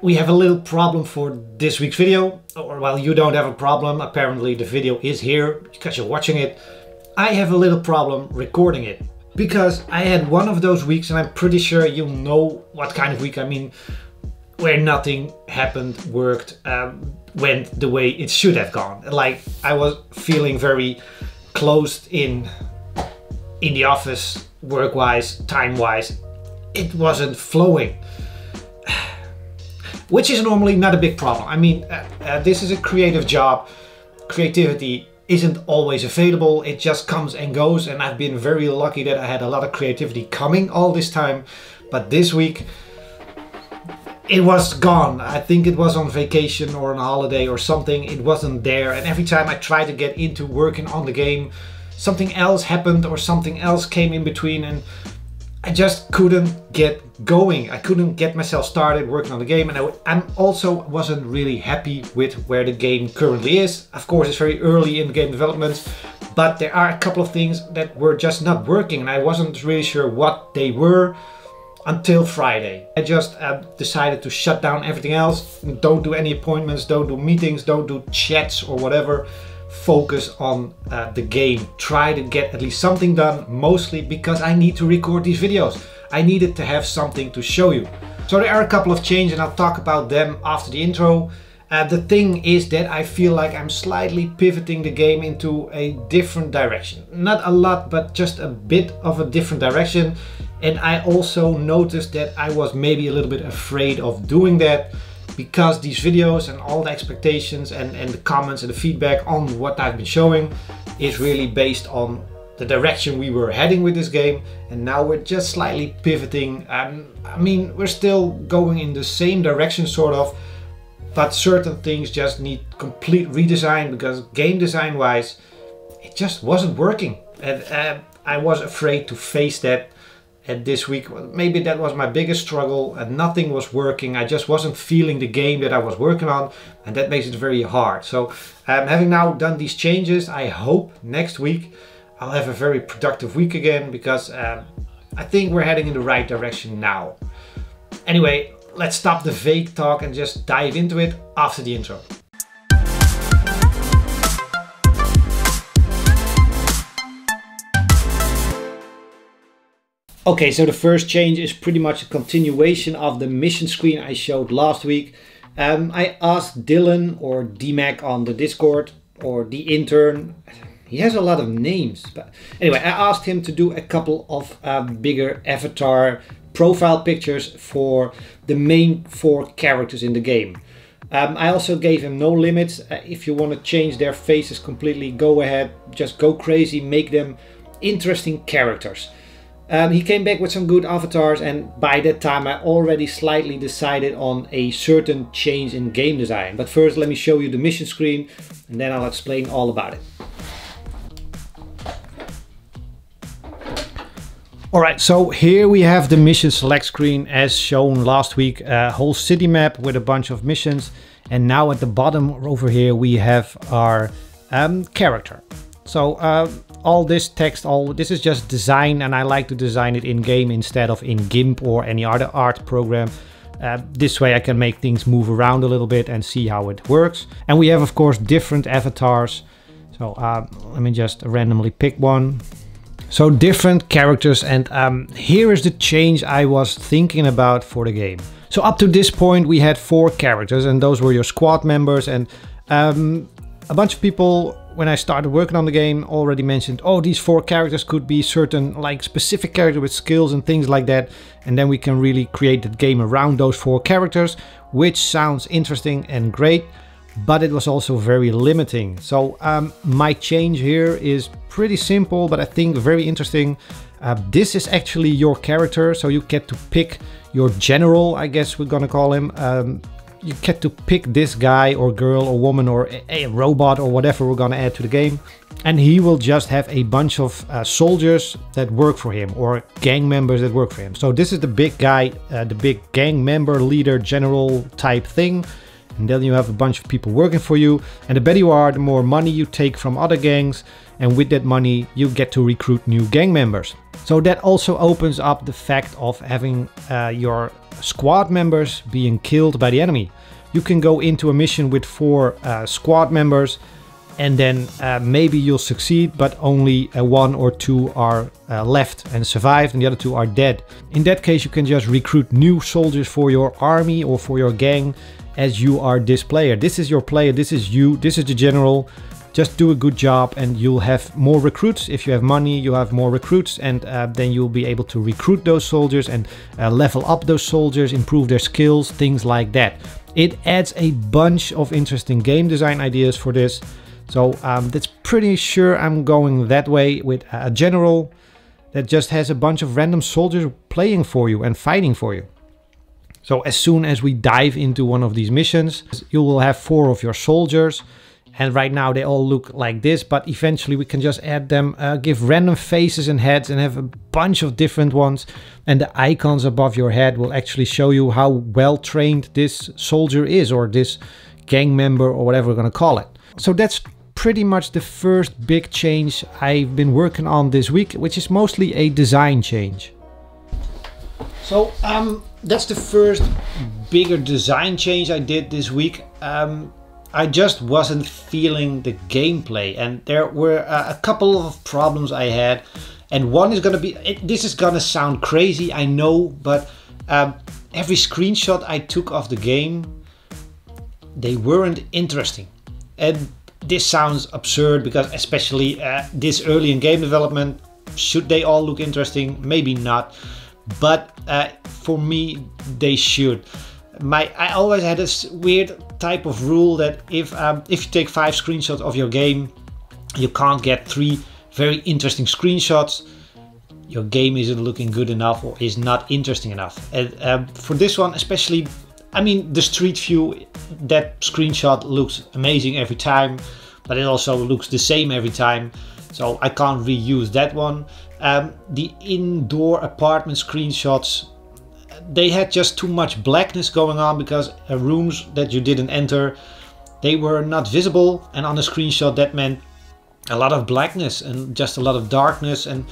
we have a little problem for this week's video. Or well, you don't have a problem. Apparently the video is here because you're watching it. I have a little problem recording it because I had one of those weeks, and I'm pretty sure you know what kind of week I mean, where nothing happened, worked, went the way it should have gone. Like I was feeling very closed in the office, work-wise, time-wise. It wasn't flowing. Which is normally not a big problem. I mean, this is a creative job. Creativity isn't always available. It just comes and goes. And I've been very lucky that I had a lot of creativity coming all this time. But this week, it was gone. I think it was on vacation or on a holiday or something. It wasn't there. And every time I tried to get into working on the game, something else happened or something else came in between. And I just couldn't get going. I couldn't get myself started working on the game, and I also wasn't really happy with where the game currently is. Of course, it's very early in the game development, but there are a couple of things that were just not working, and I wasn't really sure what they were until Friday. I just decided to shut down everything else. Don't do any appointments, don't do meetings, don't do chats or whatever. Focus on the game. Try to get at least something done, mostly because I need to record these videos. I needed to have something to show you. So there are a couple of changes and I'll talk about them after the intro. The thing is that I feel like I'm slightly pivoting the game into a different direction. Not a lot, but just a bit of a different direction. And I also noticed that I was maybe a little bit afraid of doing that, because these videos and all the expectations and the comments and the feedback on what I've been showing is really based on the direction we were heading with this game, and now we're just slightly pivoting. I mean, we're still going in the same direction sort of, but certain things just need complete redesign, because game design wise it just wasn't working, and I was afraid to face that. And this week, maybe that was my biggest struggle, and nothing was working. I just wasn't feeling the game that I was working on, and that makes it very hard. So having now done these changes, I hope next week I'll have a very productive week again, because I think we're heading in the right direction now. Anyway, let's stop the vague talk and just dive into it after the intro. Okay, so the first change is pretty much a continuation of the mission screen I showed last week. I asked Dylan, or DMAC on the Discord, or the intern. He has a lot of names, but anyway, I asked him to do a couple of bigger avatar profile pictures for the main 4 characters in the game. I also gave him no limits. If you want to change their faces completely, go ahead, just go crazy, make them interesting characters. He came back with some good avatars, and by that time I already slightly decided on a certain change in game design. But first let me show you the mission screen, and then I'll explain all about it. Alright, so here we have the mission select screen as shown last week. A whole city map with a bunch of missions, and now at the bottom over here we have our character. So all this text, this is just design, and I like to design it in game instead of in GIMP or any other art program. This way I can make things move around a little bit and see how it works. And we have of course different avatars. So let me just randomly pick one. So different characters, and here is the change I was thinking about for the game. So up to this point we had 4 characters, and those were your squad members, and a bunch of people when I started working on the game already mentioned, oh, these 4 characters could be certain like specific character with skills and things like that, and then we can really create the game around those 4 characters, which sounds interesting and great, but it was also very limiting. So my change here is pretty simple, but I think very interesting. This is actually your character, so you get to pick your general, I guess we're gonna call him. You get to pick this guy or girl or woman or a robot or whatever we're gonna add to the game, and he will just have a bunch of soldiers that work for him, or gang members that work for him. So this is the big guy, the big gang member, leader, general type thing, and then you have a bunch of people working for you, and the better you are, the more money you take from other gangs, and with that money you get to recruit new gang members. So that also opens up the fact of having your squad members being killed by the enemy. You can go into a mission with 4 squad members, and then maybe you'll succeed, but only 1 or 2 are left and survived, and the other 2 are dead. In that case, you can just recruit new soldiers for your army or for your gang, as you are this player. This is your player, this is you, this is the general. Just do a good job and you'll have more recruits. If you have money, you have more recruits, and then you'll be able to recruit those soldiers and level up those soldiers, improve their skills, things like that. It adds a bunch of interesting game design ideas for this. So that's pretty sure I'm going that way with a general that just has a bunch of random soldiers playing for you and fighting for you. So as soon as we dive into one of these missions, you will have 4 of your soldiers. And right now they all look like this, but eventually we can just add them, give random faces and heads and have a bunch of different ones. And the icons above your head will actually show you how well trained this soldier is, or this gang member, or whatever we're going to call it. So that's pretty much the first big change I've been working on this week, which is mostly a design change. So that's the first bigger design change I did this week. I just wasn't feeling the gameplay, and there were a couple of problems I had, and one is going to be, this is going to sound crazy, I know, but every screenshot I took of the game, they weren't interesting. And this sounds absurd because especially this early in game development, should they all look interesting? Maybe not, but for me they should. I always had this weird type of rule that if you take 5 screenshots of your game, you can't get 3 very interesting screenshots. Your game isn't looking good enough or is not interesting enough. And for this one especially, I mean, the street view, that screenshot looks amazing every time, but it also looks the same every time. So I can't reuse that one. The indoor apartment screenshots, they had just too much blackness going on because rooms that you didn't enter, they were not visible, and on the screenshot that meant a lot of blackness and just a lot of darkness and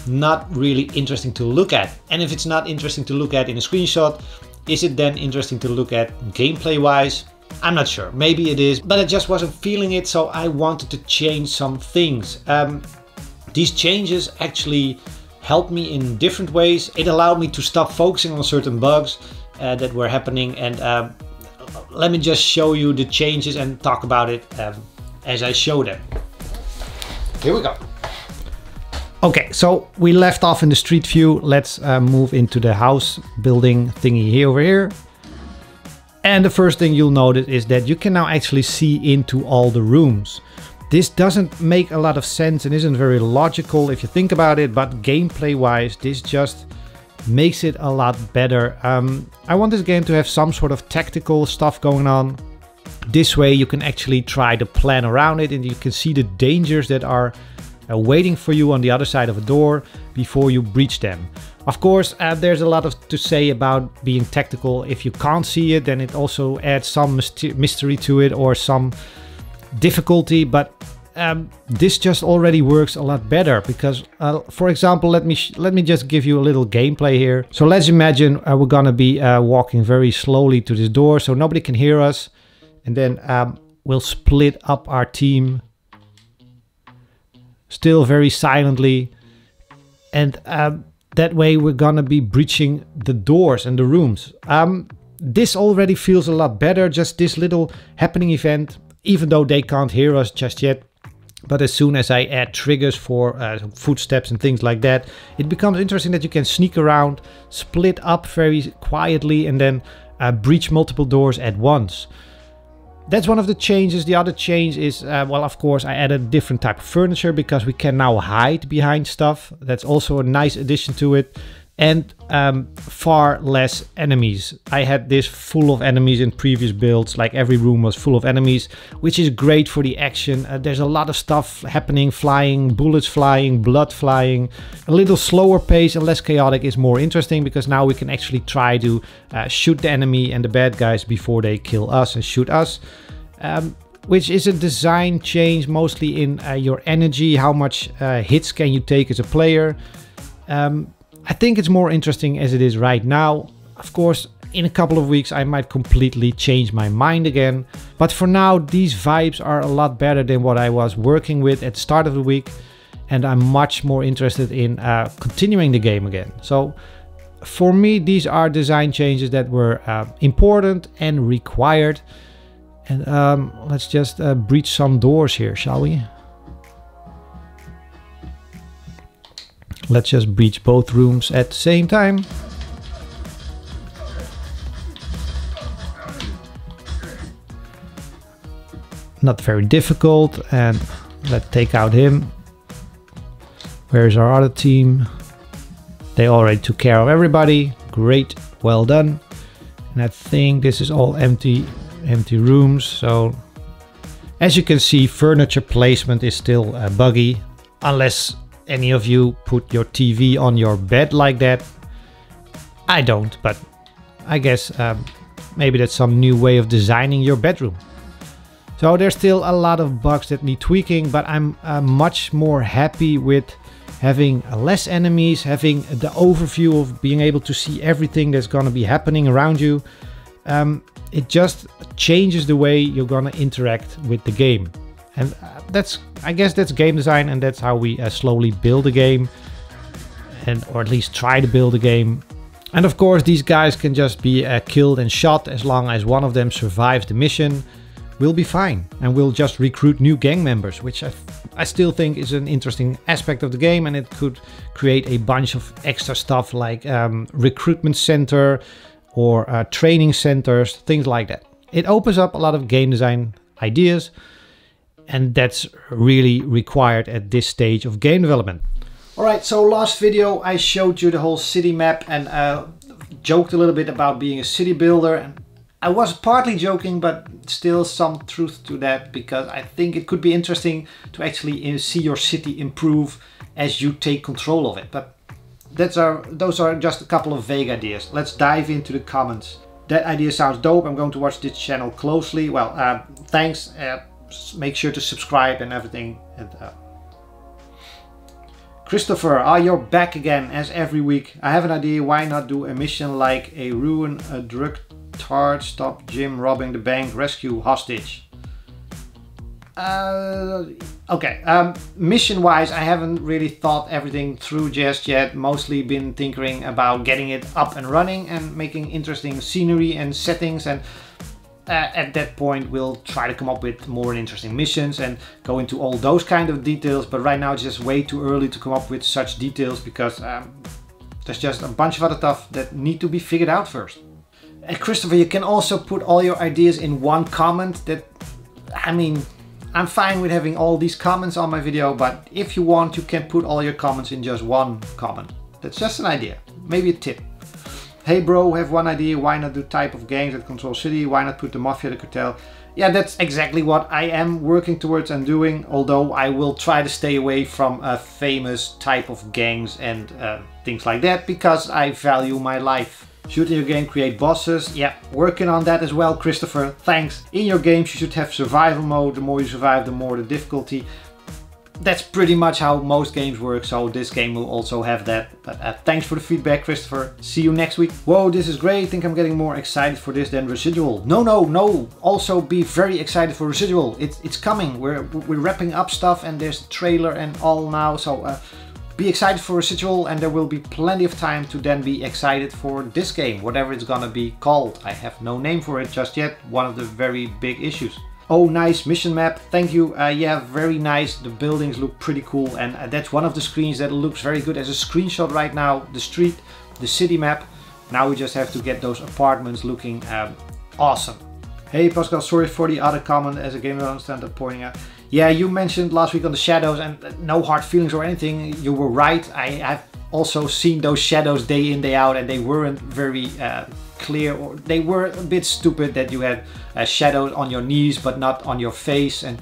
not really interesting to look at. And if it's not interesting to look at in a screenshot, is it then interesting to look at gameplay wise? I'm not sure, maybe it is, but I just wasn't feeling it, so I wanted to change some things. These changes actually helped me in different ways. It allowed me to stop focusing on certain bugs that were happening, and let me just show you the changes and talk about it as I show them. Here we go. Okay, so we left off in the street view. Let's move into the house building thingy here over here. And the first thing you'll notice is that you can now actually see into all the rooms. This doesn't make a lot of sense and isn't very logical if you think about it, but gameplay wise, this just makes it a lot better. I want this game to have some sort of tactical stuff going on. This way you can actually try to plan around it, and you can see the dangers that are waiting for you on the other side of a door before you breach them. Of course, there's a lot to say about being tactical. If you can't see it, then it also adds some mystery to it or some difficulty, but this just already works a lot better because for example, let me just give you a little gameplay here. So let's imagine we're gonna be walking very slowly to this door so nobody can hear us, and then we'll split up our team still very silently, and that way we're gonna be breaching the doors and the rooms. This already feels a lot better, just this little happening event, even though they can't hear us just yet. But as soon as I add triggers for footsteps and things like that, it becomes interesting that you can sneak around, split up very quietly, and then breach multiple doors at once. That's one of the changes. The other change is, well, of course, I added a different type of furniture because we can now hide behind stuff. That's also a nice addition to it. And far less enemies. I had this full of enemies in previous builds, like every room was full of enemies, which is great for the action. There's a lot of stuff happening, flying, bullets flying, blood flying. A little slower pace and less chaotic is more interesting because now we can actually try to shoot the enemy and the bad guys before they kill us and shoot us. Which is a design change mostly in your energy, how much hits can you take as a player. I think it's more interesting as it is right now. Of course, in a couple of weeks I might completely change my mind again. But for now, these vibes are a lot better than what I was working with at the start of the week. And I'm much more interested in continuing the game again. So for me, these are design changes that were important and required. And let's just breach some doors here, shall we? Let's just breach both rooms at the same time. Not very difficult, and let's take out him. Where's our other team? They already took care of everybody. Great, well done. And I think this is all empty rooms. So as you can see, furniture placement is still buggy, unless any of you put your TV on your bed like that. I don't, but I guess maybe that's some new way of designing your bedroom. So there's still a lot of bugs that need tweaking, but I'm much more happy with having less enemies, having the overview of being able to see everything that's going to be happening around you. It just changes the way you're going to interact with the game. And I guess that's game design, and that's how we slowly build a game, or at least try to build a game. And of course, these guys can just be killed and shot. As long as one of them survives the mission, we'll be fine, and we'll just recruit new gang members, which I still think is an interesting aspect of the game, and it could create a bunch of extra stuff like recruitment center or training centers, things like that. It opens up a lot of game design ideas, and that's really required at this stage of game development. Alright, so last video I showed you the whole city map and joked a little bit about being a city builder. And I was partly joking, but still some truth to that, because I think it could be interesting to actually see your city improve as you take control of it. But those are just a couple of vague ideas. Let's dive into the comments. That idea sounds dope. I'm going to watch this channel closely. Well, thanks. Make sure to subscribe and everything. And, Christopher, you're back again as every week. I have an idea. Why not do a mission like a ruin a drug tard, stop Jim robbing the bank, rescue hostage? Okay, mission wise I haven't really thought everything through just yet. Mostly been tinkering about getting it up and running and making interesting scenery and settings, and at that point we'll try to come up with more interesting missions and go into all those kind of details. But right now it's just way too early to come up with such details, because there's just a bunch of other stuff that need to be figured out first. Christopher, you can also put all your ideas in one comment. I mean, I'm fine with having all these comments on my video, but if you want, you can put all your comments in just one comment. That's just an idea, maybe a tip. Hey bro, have one idea. Why not do type of gangs that control city? Why not put the mafia, the cartel? Yeah, that's exactly what I am working towards and doing, although I will try to stay away from a famous type of gangs and things like that, because I value my life. Should in your game create bosses? Yeah, working on that as well, Christopher. Thanks. In your games you should have survival mode. The more you survive, the more the difficulty. That's pretty much how most games work, so this game will also have that. But thanks for the feedback, Christopher. See you next week. Whoa, this is great. I think I'm getting more excited for this than Residual. No. Also be very excited for Residual. It's coming. We're wrapping up stuff, and there's a trailer and all now. So be excited for Residual, and there will be plenty of time to then be excited for this game, whatever it's gonna be called. I have no name for it just yet. One of the very big issues. Oh, nice mission map. Thank you. Yeah, very nice. The buildings look pretty cool, and that's one of the screens that looks very good as a screenshot right now. The street, the city map. Now we just have to get those apartments looking awesome. Hey Pascal, sorry for the other comment as a game I understand that pointing out. Yeah, you mentioned last week on the shadows, and no hard feelings or anything. You were right. I've also seen those shadows day in, day out, and they weren't very clear, or they were a bit stupid that you had shadows on your knees but not on your face. And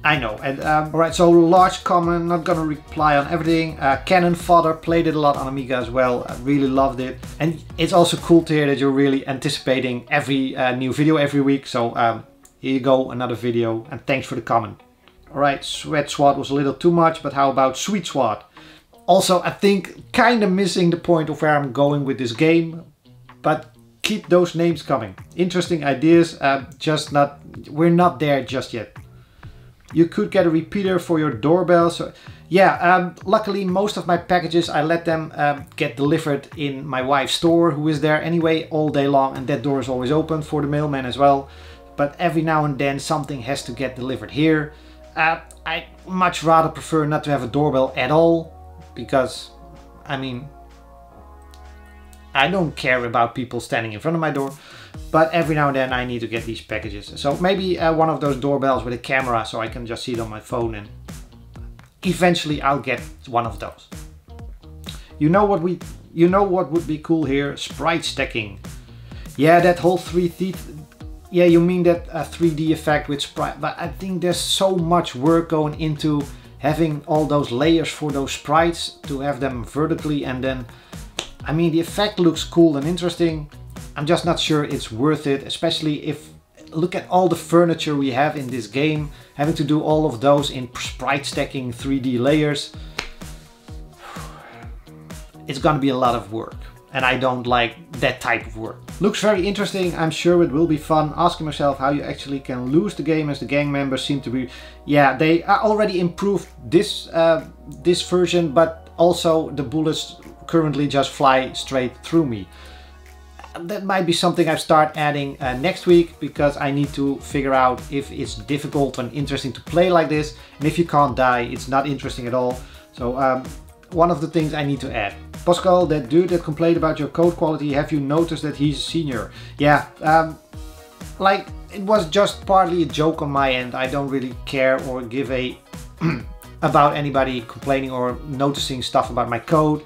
I know. And alright, so large comment, not gonna reply on everything. Canon Fodder played it a lot on Amiga as well. I really loved it. And it's also cool to hear that you're really anticipating every new video every week. So here you go, another video, and thanks for the comment. Alright, Sweat SWAT was a little too much, but how about Sweet SWAT? Also, I think kind of missing the point of where I'm going with this game, but keep those names coming. Interesting ideas, we're not there just yet. You could get a repeater for your doorbell. So yeah, luckily most of my packages, I let them get delivered in my wife's store, who is there anyway all day long, and that door is always open for the mailman as well. But every now and then something has to get delivered here. I much rather prefer not to have a doorbell at all, because I mean, I don't care about people standing in front of my door, but every now and then I need to get these packages. So maybe one of those doorbells with a camera, so I can just see it on my phone, and eventually I'll get one of those. You know what would be cool here? Sprite stacking. Yeah, that whole 3D. Yeah, you mean that 3D effect with sprite, but I think there's so much work going into having all those layers for those sprites to have them vertically, and then I mean, the effect looks cool and interesting. I'm just not sure it's worth it, especially if, look at all the furniture we have in this game, having to do all of those in sprite stacking 3D layers. It's gonna be a lot of work, and I don't like that type of work. Looks very interesting. I'm sure it will be fun. Asking myself how you actually can lose the game, as the gang members seem to be, yeah, they already improved this this version, but also the bullets currently just fly straight through me. That might be something I start adding next week, because I need to figure out if it's difficult and interesting to play like this, and if you can't die, it's not interesting at all. So one of the things I need to add. Pascal, that dude that complained about your code quality, have you noticed that he's a senior? Yeah, like, it was just partly a joke on my end. I don't really care or give a about anybody complaining or noticing stuff about my code.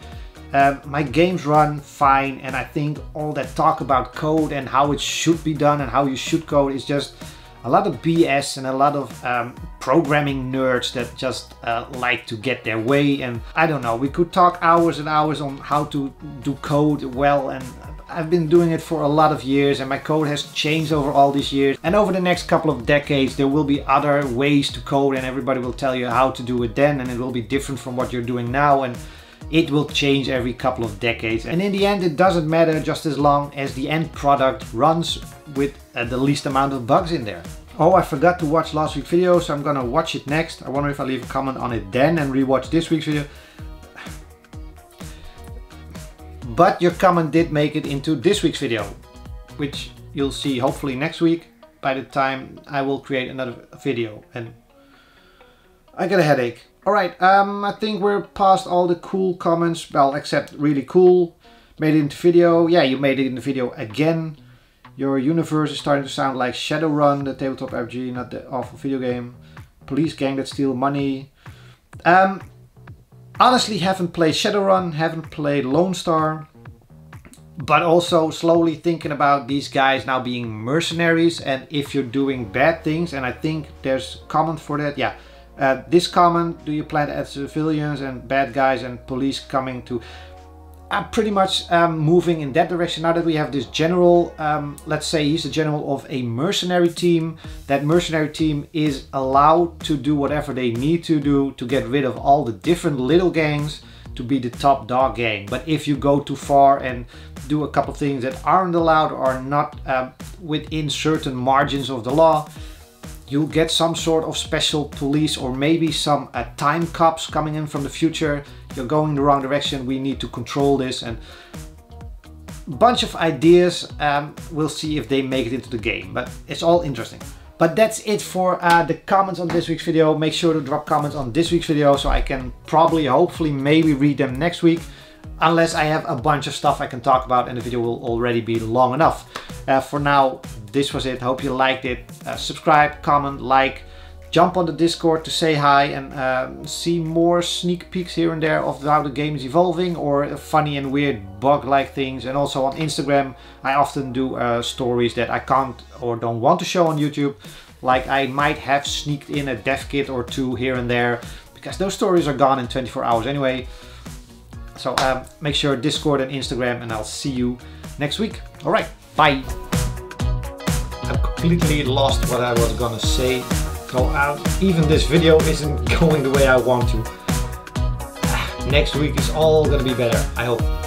My games run fine, and I think all that talk about code and how it should be done and how you should code is just a lot of BS and a lot of programming nerds that just like to get their way. And I don't know, we could talk hours and hours on how to do code well, and I've been doing it for a lot of years, and my code has changed over all these years. And over the next couple of decades there will be other ways to code, and everybody will tell you how to do it then, and it will be different from what you're doing now, and it will change every couple of decades. And in the end it doesn't matter, just as long as the end product runs with the least amount of bugs in there. Oh, I forgot to watch last week's video, so I'm gonna watch it next. I wonder if I leave a comment on it then and rewatch this week's video. But your comment did make it into this week's video, which you'll see hopefully next week, by the time I will create another video, and I got a headache. Alright, I think we're past all the cool comments, well, except really cool. Made it into video. Yeah, you made it in the video again. Your universe is starting to sound like Shadowrun, the tabletop RPG, not the awful video game. Police gang that steal money. Honestly, haven't played Shadowrun, haven't played Lone Star, but also slowly thinking about these guys now being mercenaries, and if you're doing bad things, and I think there's comment for that, yeah. This comment, do you plan to add civilians and bad guys and police coming to... I'm pretty much moving in that direction now that we have this general, let's say he's the general of a mercenary team. That mercenary team is allowed to do whatever they need to do to get rid of all the different little gangs to be the top dog gang. But if you go too far and do a couple things that aren't allowed or are not within certain margins of the law, you'll get some sort of special police, or maybe some time cops coming in from the future. You're going the wrong direction, we need to control this, and a bunch of ideas. We'll see if they make it into the game, but it's all interesting. But that's it for the comments on this week's video. Make sure to drop comments on this week's video so I can probably, hopefully, maybe read them next week. Unless I have a bunch of stuff I can talk about and the video will already be long enough. For now, this was it. Hope you liked it. Subscribe, comment, like, jump on the Discord to say hi and see more sneak peeks here and there of how the game is evolving, or funny and weird bug-like things. And also on Instagram, I often do stories that I can't or don't want to show on YouTube. Like I might have sneaked in a dev kit or two here and there, because those stories are gone in 24 hours anyway. So make sure Discord and Instagram, and I'll see you next week. All right, bye. I've completely lost what I was gonna say. So even this video isn't going the way I want to. next week is all gonna be better, I hope.